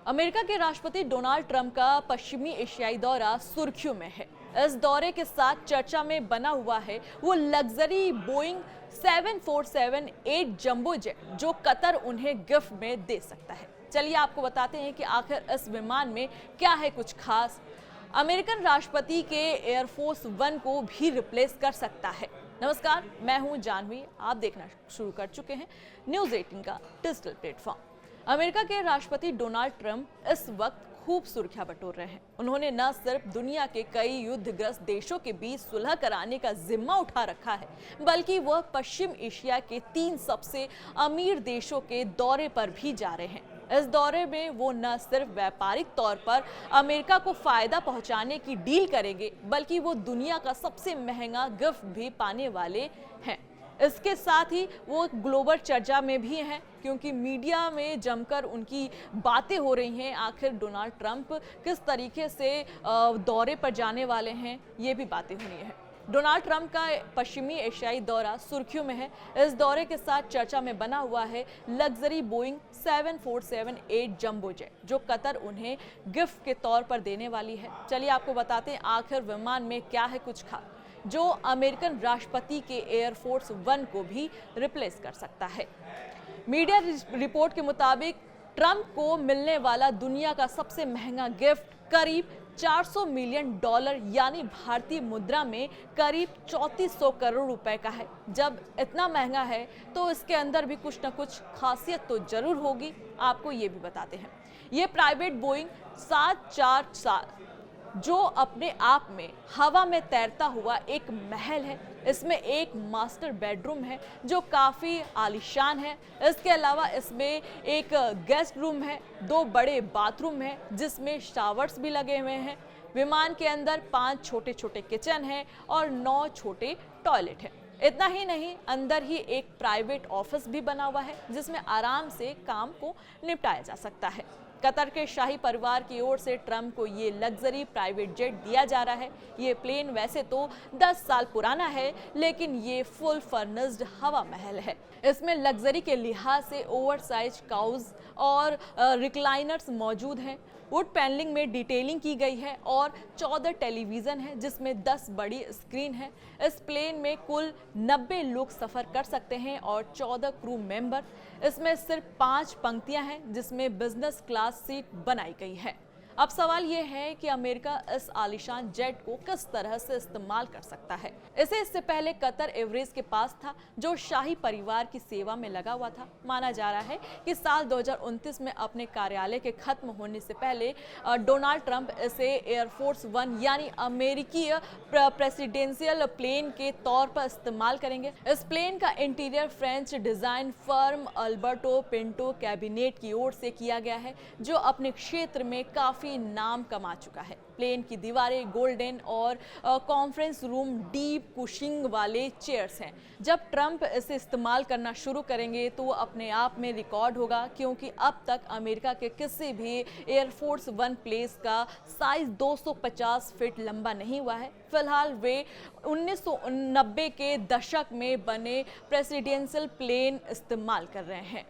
America के राष्ट्रपति Donald Trump का पश्चिमी एशियाई दौरा सुर्खियों में है। इस दौरे के साथ चर्चा में बना हुआ है वो लग्जरी बोइंग 747-8 जंबो जेट जो कतर उन्हें गिफ्ट में दे सकता है। चलिए आपको बताते हैं कि आखिर इस विमान में क्या है कुछ खास। अमेरिकन राष्ट्रपति के एयरफोर्स वन को भी रिप्लेस कर सकता है। नमस्कार, मैं हूं जानवी। आप देखना शुरू कर चुके हैं न्यूज़ 18 का डिजिटल प्लेटफॉर्म। अमेरिका के राष्ट्रपति डोनाल्ड ट्रंप इस वक्त खूब सुर्खियां बटोर रहे हैं। उन्होंने न सिर्फ दुनिया के कई युद्धग्रस्त देशों के बीच सुलह कराने का जिम्मा उठा रखा है, बल्कि वह पश्चिम एशिया के 3 सबसे अमीर देशों के दौरे पर भी जा रहे हैं। इस दौरे में वो न सिर्फ व्यापारिक तौर पर अमेरिका को फायदा पहुंचाने की डील करेंगे, बल्कि वो दुनिया का सबसे महंगा गिफ्ट भी पाने वाले हैं। इसके साथ ही वो ग्लोबल चर्चा में भी हैं, क्योंकि मीडिया में जमकर उनकी बातें हो रही हैं। आखिर डोनाल्ड ट्रंप किस तरीके से दौरे पर जाने वाले हैं, ये भी बातें हो रही हैं। डोनाल्ड ट्रंप का पश्चिमी एशियाई दौरा सुर्खियों में है। इस दौरे के साथ चर्चा में बना हुआ है लग्जरी बोइंग 747-8 जंबो जेट, जो कतर उन्हें गिफ्ट के तौर पर देने वाली है। चलिए आपको बताते हैं आखिर विमान में क्या है कुछ खास, जो अमेरिकन राष्ट्रपति के एयरफोर्स वन को भी रिप्लेस कर सकता है। मीडिया रिपोर्ट के मुताबिक ट्रंप को मिलने वाला दुनिया का सबसे महंगा गिफ्ट करीब $400 मिलियन यानी भारतीय मुद्रा में करीब 3400 करोड़ रुपए का है। जब इतना महंगा है तो इसके अंदर भी कुछ न कुछ खासियत तो जरूर होगी। आपको ये भी बताते हैं, ये प्राइवेट बोइंग 747 जो अपने आप में हवा में तैरता हुआ एक महल है। इसमें एक मास्टर बेडरूम है जो काफ़ी आलीशान है। इसके अलावा इसमें एक गेस्ट रूम है, 2 बड़े बाथरूम हैं जिसमें शावर्स भी लगे हुए हैं। विमान के अंदर 5 छोटे छोटे किचन हैं और 9 छोटे टॉयलेट हैं। इतना ही नहीं, अंदर ही एक प्राइवेट ऑफिस भी बना हुआ है जिसमें आराम से काम को निपटाया जा सकता है। कतर के शाही परिवार की ओर से ट्रंप को ये लग्जरी प्राइवेट जेट दिया जा रहा है। ये प्लेन वैसे तो 10 साल पुराना है, लेकिन ये फुल फर्निश्ड हवा महल है। इसमें लग्जरी के लिहाज से ओवरसाइज काउज और रिक्लाइनर्स मौजूद हैं। वुड पैनलिंग में डिटेलिंग की गई है और 14 टेलीविज़न है जिसमें 10 बड़ी स्क्रीन है। इस प्लेन में कुल 90 लोग सफ़र कर सकते हैं और 14 क्रू मेंबर। इसमें सिर्फ 5 पंक्तियां हैं जिसमें बिजनेस क्लास सीट बनाई गई है। अब सवाल ये है कि अमेरिका इस आलीशान जेट को किस तरह से इस्तेमाल कर सकता है। इससे पहले कतर एयरवेज के पास था, जो शाही परिवार की सेवा में लगा हुआ था। माना जा रहा है कि साल 2029 में अपने कार्यालय के खत्म होने से पहले डोनाल्ड ट्रंप इसे एयरफोर्स वन यानी अमेरिकी प्रेसिडेंशियल प्लेन के तौर पर इस्तेमाल करेंगे। इस प्लेन का interior French design firm Alberto Pinto cabinet की ओर से किया गया है, जो अपने क्षेत्र में काफी नाम कमा चुका है। प्लेन की दीवारें गोल्डन और कॉन्फ्रेंस रूम डीप कुशिंग वाले चेयर्स हैं। जब ट्रंप इसे इस्तेमाल करना शुरू करेंगे तो वो अपने आप में रिकॉर्ड होगा, क्योंकि अब तक अमेरिका के किसी भी एयरफोर्स वन प्लेन का साइज 250 फीट लंबा नहीं हुआ है। फिलहाल वे 1990 के दशक में बने प्रेसिडेंशियल प्लेन इस्तेमाल कर रहे हैं।